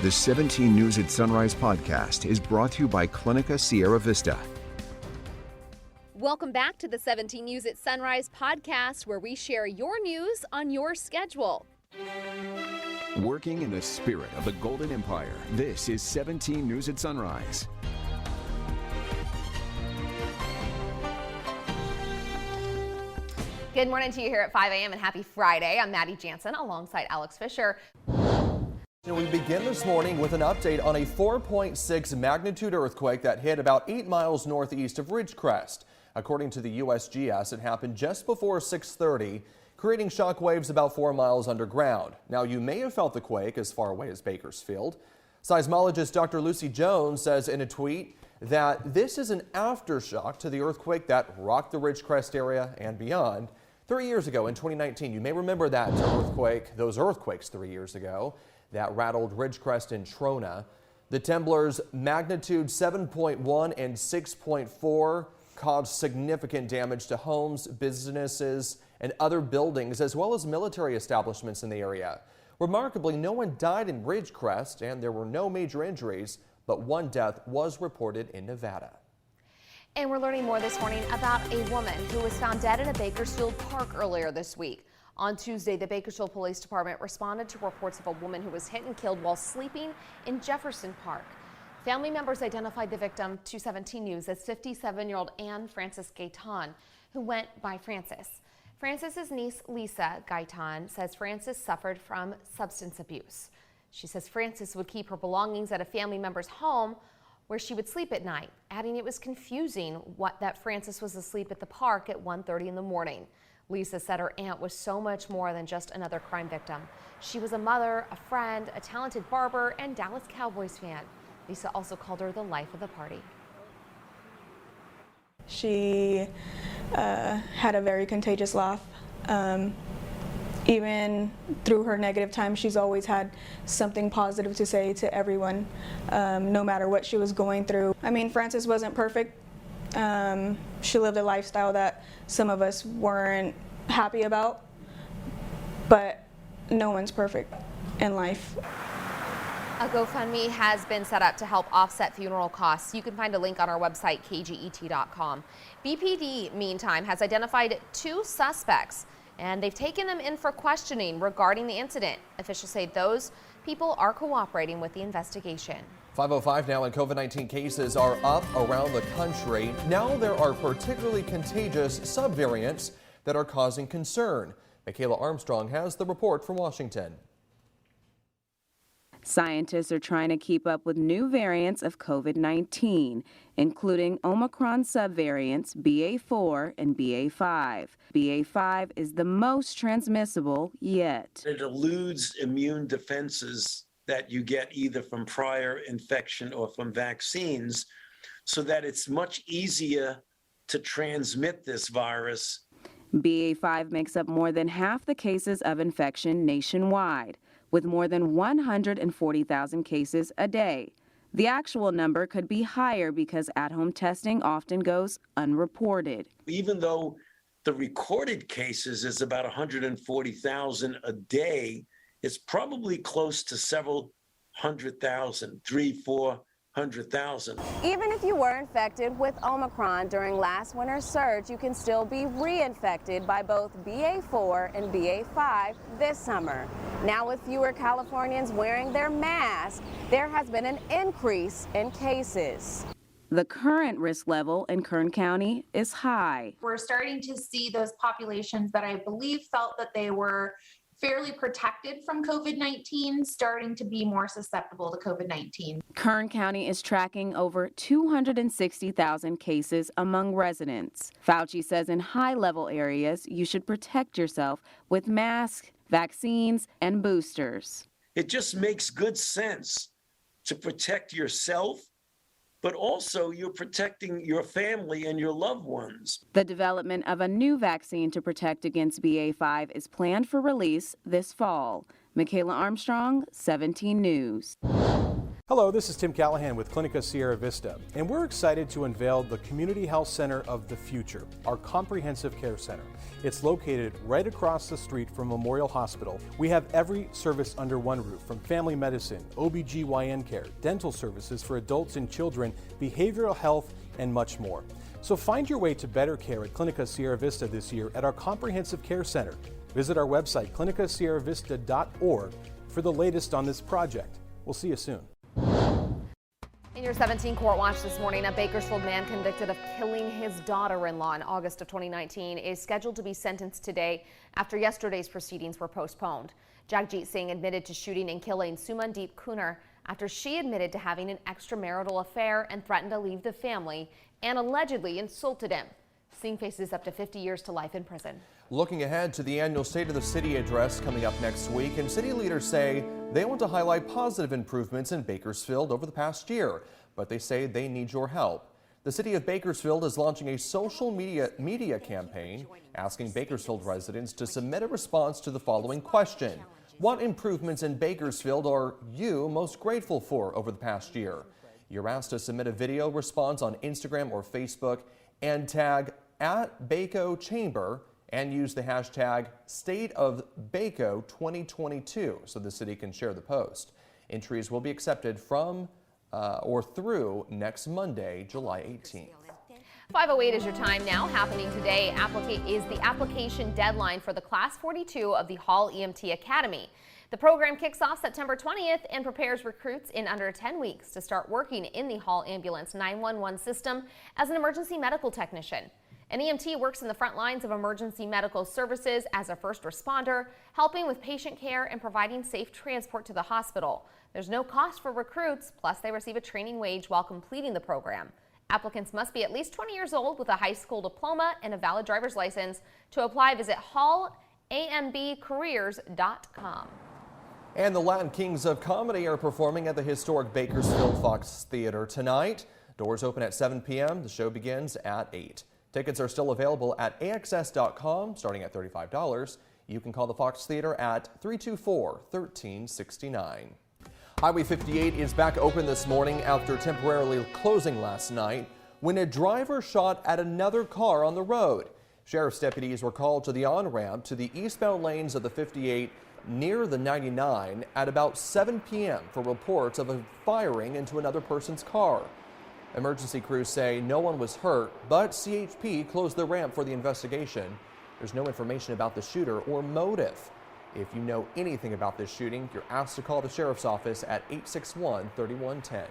The 17 News at Sunrise podcast is brought to you by Clinica Sierra Vista. Welcome back to the 17 News at Sunrise podcast, where we share your news on your schedule. Working in the spirit of the Golden Empire, this is 17 News at Sunrise. Good morning to you here at 5 a.m. and happy Friday. I'm Maddie Jansen alongside Alex Fisher. We begin this morning with an update on a 4.6 magnitude earthquake that hit about 8 miles northeast of Ridgecrest. According to the USGS, it happened just before 6:30, creating shock waves about 4 miles underground. Now, you may have felt the quake as far away as Bakersfield. Seismologist Dr. Lucy Jones says in a tweet that this is an aftershock to the earthquake that rocked the Ridgecrest area and beyond. 3 years ago in 2019, you may remember those earthquakes 3 years ago that rattled Ridgecrest and Trona. The temblors magnitude 7.1 and 6.4 caused significant damage to homes, businesses, and other buildings, as well as military establishments in the area. Remarkably, no one died in Ridgecrest, and there were no major injuries, but one death was reported in Nevada. And we're learning more this morning about a woman who was found dead in a Bakersfield park earlier this week. On Tuesday, the Bakersfield Police Department responded to reports of a woman who was hit and killed while sleeping in Jefferson Park. Family members identified the victim to 17 News as 57-year-old Anne Frances Gaitan, who went by Frances. Frances's niece, Lisa Gaitan, says Frances suffered from substance abuse. She says Frances would keep her belongings at a family member's home where she would sleep at night, adding it was confusing that Frances was asleep at the park at 1:30 in the morning. Lisa said her aunt was so much more than just another crime victim. She was a mother, a friend, a talented barber, and Dallas Cowboys fan. Lisa also called her the life of the party. She had a very contagious laugh. Even through her negative time, she's always had something positive to say to everyone, no matter what she was going through. I mean, Frances wasn't perfect. She lived a lifestyle that some of us weren't happy about, but no one's perfect in life. A Gofundme has been set up to help offset funeral costs. You can find a link on our website, kget.com. BPD, meantime, has identified 2 suspects, and they've taken them in for questioning regarding the incident. Officials say those people are cooperating with the investigation. 5:05 now, and COVID-19 cases are up around the country. Now there are particularly contagious subvariants that are causing concern. Michaela Armstrong has the report from Washington. Scientists are trying to keep up with new variants of COVID-19, including Omicron subvariants BA4 and BA5. BA5 is the most transmissible yet. It eludes immune defenses that you get either from prior infection or from vaccines, so that it's much easier to transmit this virus. BA5 makes up more than half the cases of infection nationwide, with more than 140,000 cases a day. The actual number could be higher because at-home testing often goes unreported. Even though the recorded cases is about 140,000 a day, it's probably close to several hundred thousand, 300,000-400,000. Even if you were infected with Omicron during last winter's surge, you can still be reinfected by both BA4 and BA5 this summer. Now, with fewer Californians wearing their masks, there has been an increase in cases. The current risk level in Kern County is high. We're starting to see those populations that I believe felt that they were fairly protected from COVID-19 starting to be more susceptible to COVID-19. Kern County is tracking over 260,000 cases among residents. Fauci says in high-level areas, you should protect yourself with masks, vaccines, and boosters. It just makes good sense to protect yourself, but also you're protecting your family and your loved ones. The development of a new vaccine to protect against BA5 is planned for release this fall. Michaela Armstrong, 17 News. Hello, this is Tim Callahan with Clinica Sierra Vista, and we're excited to unveil the Community Health Center of the Future, our comprehensive care center. It's located right across the street from Memorial Hospital. We have every service under one roof, from family medicine, OBGYN care, dental services for adults and children, behavioral health, and much more. So find your way to better care at Clinica Sierra Vista this year at our comprehensive care center. Visit our website, clinicasierravista.org, for the latest on this project. We'll see you soon. In your 17 Court Watch this morning, a Bakersfield man convicted of killing his daughter-in-law in August of 2019 is scheduled to be sentenced today after yesterday's proceedings were postponed. Jagjit Singh admitted to shooting and killing Sumandeep Kunar after she admitted to having an extramarital affair and threatened to leave the family and allegedly insulted him. Singh faces up to 50 years to life in prison. Looking ahead to the annual State of the City address coming up next week, and city leaders say they want to highlight positive improvements in Bakersfield over the past year, but they say they need your help. The city of Bakersfield is launching a social media campaign asking Bakersfield residents to submit a response to the following question. What improvements in Bakersfield are you most grateful for over the past year? You're asked to submit a video response on Instagram or Facebook and tag @BacoChamber and use the hashtag StateOfBaco2022 so the city can share the post. Entries will be accepted from or through next Monday, July 18th. 5:08 is your time now. Happening today is the application deadline for the Class 42 of the Hall EMT Academy. The program kicks off September 20th and prepares recruits in under 10 weeks to start working in the Hall Ambulance 911 system as an emergency medical technician. An EMT works in the front lines of emergency medical services as a first responder, helping with patient care and providing safe transport to the hospital. There's no cost for recruits, plus they receive a training wage while completing the program. Applicants must be at least 20 years old with a high school diploma and a valid driver's license. To apply, visit hallambcareers.com. And the Latin Kings of Comedy are performing at the historic Bakersfield Fox Theater tonight. Doors open at 7 p.m. The show begins at 8. Tickets are still available at AXS.com, starting at $35. You can call the Fox Theater at 324-1369. Highway 58 is back open this morning after temporarily closing last night when a driver shot at another car on the road. Sheriff's deputies were called to the on-ramp to the eastbound lanes of the 58 near the 99 at about 7 p.m. for reports of a firing into another person's car. Emergency crews say no one was hurt, but CHP closed the ramp for the investigation. There's no information about the shooter or motive. If you know anything about this shooting, you're asked to call the sheriff's office at 861-3110.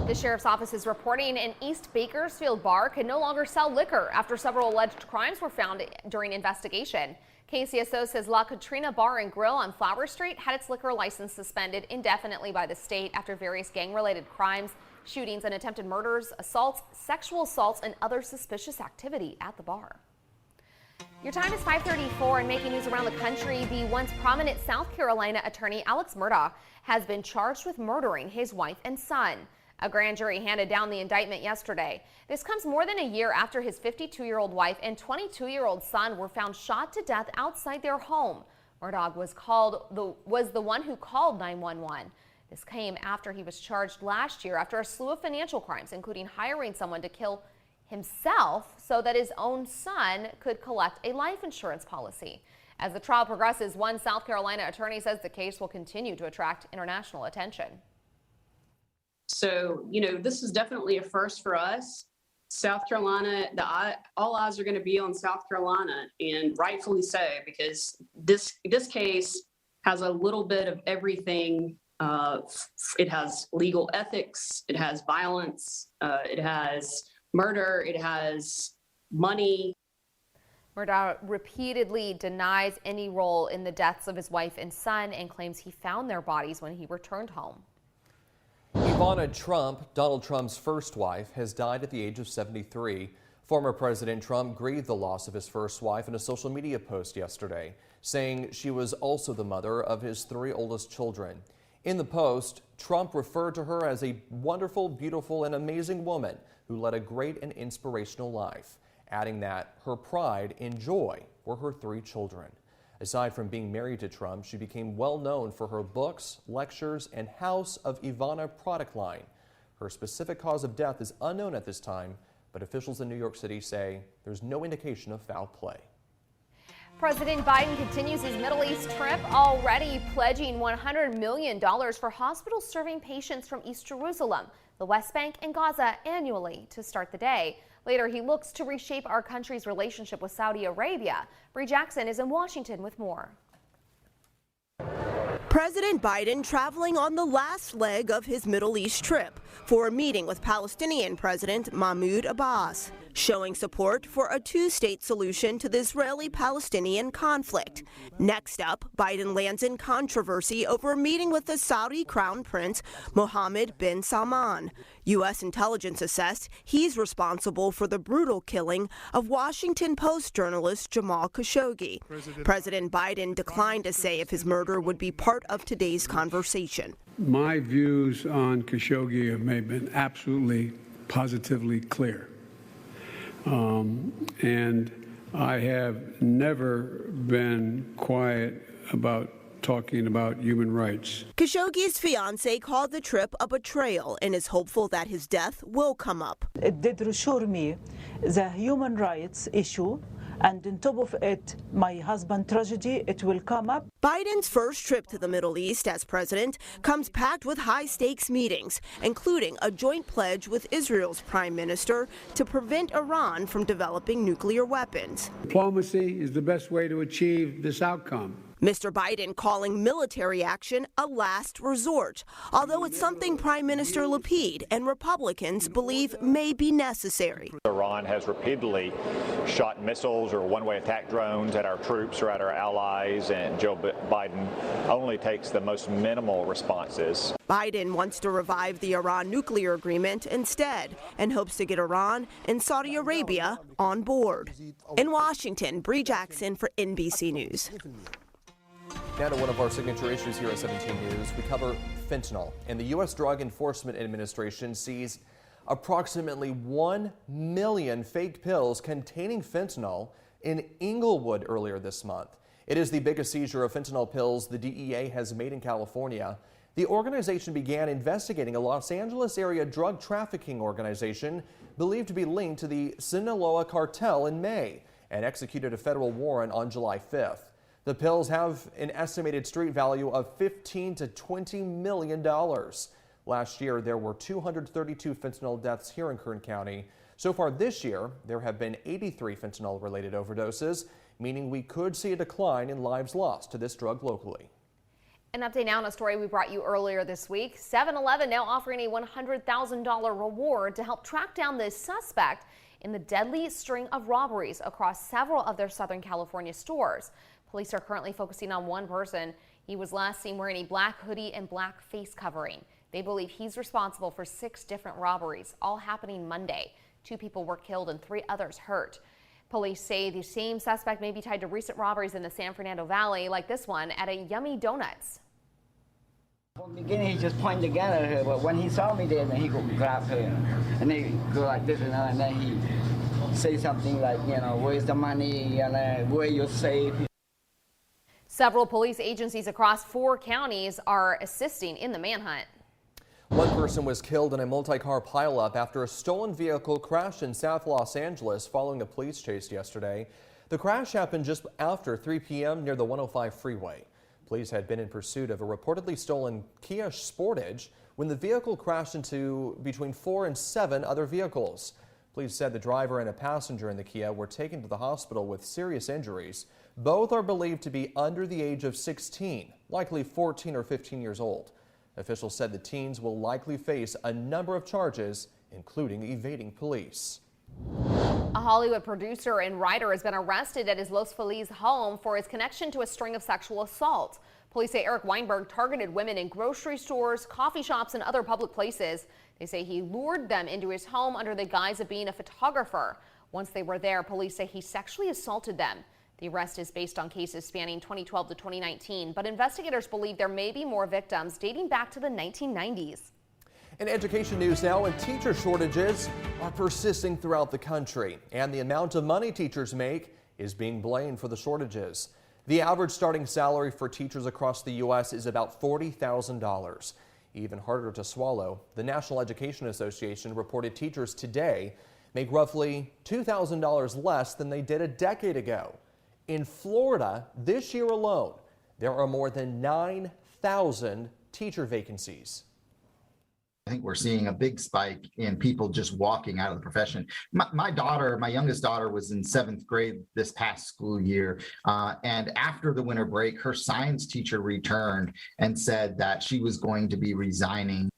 The sheriff's office is reporting an East Bakersfield bar can no longer sell liquor after several alleged crimes were found during investigation. KCSO says La Katrina Bar and Grill on Flower Street had its liquor license suspended indefinitely by the state after various gang-related crimes, shootings and attempted murders, assaults, sexual assaults, and other suspicious activity at the bar. Your time is 5:34 and making news around the country. The once prominent South Carolina attorney Alex Murdaugh has been charged with murdering his wife and son. A grand jury handed down the indictment yesterday. This comes more than a year after his 52-year-old wife and 22-year-old son were found shot to death outside their home. Murdaugh was the one who called 911. This came after he was charged last year after a slew of financial crimes, including hiring someone to kill himself so that his own son could collect a life insurance policy. As the trial progresses, one South Carolina attorney says the case will continue to attract international attention. So, this is definitely a first for us. South Carolina, all eyes are going to be on South Carolina, and rightfully so, because this case has a little bit of everything. It has legal ethics, it has violence, it has murder, it has money. Murdaugh repeatedly denies any role in the deaths of his wife and son and claims he found their bodies when he returned home. Ivana Trump, Donald Trump's first wife, has died at the age of 73. Former President Trump grieved the loss of his first wife in a social media post yesterday, saying she was also the mother of his 3 oldest children. In the post, Trump referred to her as a wonderful, beautiful, and amazing woman who led a great and inspirational life, adding that her pride and joy were her 3 children. Aside from being married to Trump, she became well known for her books, lectures, and House of Ivana product line. Her specific cause of death is unknown at this time, but officials in New York City say there's no indication of foul play. President Biden continues his Middle East trip, already pledging $100 million for hospitals serving patients from East Jerusalem, the West Bank, and Gaza annually to start the day. Later, he looks to reshape our country's relationship with Saudi Arabia. Bree Jackson is in Washington with more. President Biden traveling on the last leg of his Middle East trip for a meeting with Palestinian President Mahmoud Abbas, showing support for a two-state solution to the Israeli-Palestinian conflict. Next up, Biden lands in controversy over a meeting with the Saudi Crown Prince Mohammed bin Salman. U.S. intelligence assessed he's responsible for the brutal killing of Washington Post journalist Jamal Khashoggi. President Biden declined to say if his murder would be part of today's conversation. My views on Khashoggi have been absolutely, positively clear. And I have never been quiet about talking about human rights. Khashoggi's fiancée called the trip a betrayal and is hopeful that his death will come up. It did reassure me the human rights issue, and on top of it, my husband's tragedy, it will come up. Biden's first trip to the Middle East as president comes packed with high-stakes meetings, including a joint pledge with Israel's prime minister to prevent Iran from developing nuclear weapons. Diplomacy is the best way to achieve this outcome. Mr. Biden calling military action a last resort, although it's something Prime Minister Lapid and Republicans believe may be necessary. Iran has repeatedly shot missiles or one-way attack drones at our troops or at our allies, and Joe Biden only takes the most minimal responses. Biden wants to revive the Iran nuclear agreement instead and hopes to get Iran and Saudi Arabia on board. In Washington, Bree Jackson for NBC News. Now to one of our signature issues here at 17 News. We cover fentanyl, and the U.S. Drug Enforcement Administration seized approximately 1 million fake pills containing fentanyl in Inglewood earlier this month. It is the biggest seizure of fentanyl pills the DEA has made in California. The organization began investigating a Los Angeles area drug trafficking organization believed to be linked to the Sinaloa cartel in May and executed a federal warrant on July 5th. The pills have an estimated street value of $15 to $20 million. Last year, there were 232 fentanyl deaths here in Kern County. So far this year, there have been 83 fentanyl-related overdoses, meaning we could see a decline in lives lost to this drug locally. An update now on a story we brought you earlier this week. 7-Eleven now offering a $100,000 reward to help track down this suspect in the deadly string of robberies across several of their Southern California stores. Police are currently focusing on one person. He was last seen wearing a black hoodie and black face covering. They believe he's responsible for 6 different robberies, all happening Monday. 2 people were killed and 3 others hurt. Police say the same suspect may be tied to recent robberies in the San Fernando Valley, like this one at a Yummy Donuts. From the beginning, he just pointed the gun at her, but when he saw me there, then he go grab her, and they go like this, and then he say something like, you know, where's the money, and where you're safe. Several police agencies across 4 counties are assisting in the manhunt. One person was killed in a multi-car pileup after a stolen vehicle crashed in South Los Angeles following a police chase yesterday. The crash happened just after 3 p.m. near the 105 freeway. Police had been in pursuit of a reportedly stolen Kia Sportage when the vehicle crashed into between 4 and 7 other vehicles. Police said the driver and a passenger in the Kia were taken to the hospital with serious injuries. Both are believed to be under the age of 16, likely 14 or 15 years old. Officials said the teens will likely face a number of charges, including evading police. A Hollywood producer and writer has been arrested at his Los Feliz home for his connection to a string of sexual assaults. Police say Eric Weinberg targeted women in grocery stores, coffee shops, and other public places. They say he lured them into his home under the guise of being a photographer. Once they were there, police say he sexually assaulted them. The arrest is based on cases spanning 2012 to 2019, but investigators believe there may be more victims dating back to the 1990s. In education news now, and teacher shortages are persisting throughout the country, and the amount of money teachers make is being blamed for the shortages. The average starting salary for teachers across the U.S. is about $40,000. Even harder to swallow, the National Education Association reported teachers today make roughly $2,000 less than they did a decade ago. In Florida, this year alone, there are more than 9,000 teacher vacancies. I think we're seeing a big spike in people just walking out of the profession. My daughter, my youngest daughter, was in 7th grade this past school year. And after the winter break, her science teacher returned and said that she was going to be resigning.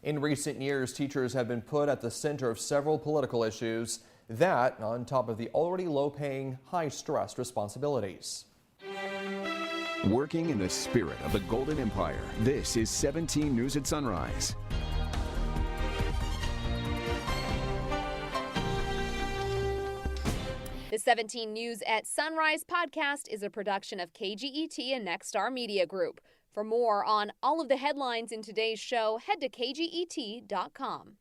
In recent years, teachers have been put at the center of several political issues, that on top of the already low-paying, high-stress responsibilities. Working in the spirit of the Golden Empire, this is 17 News at Sunrise. The 17 News at Sunrise podcast is a production of KGET and Nexstar Media Group. For more on all of the headlines in today's show, head to kget.com.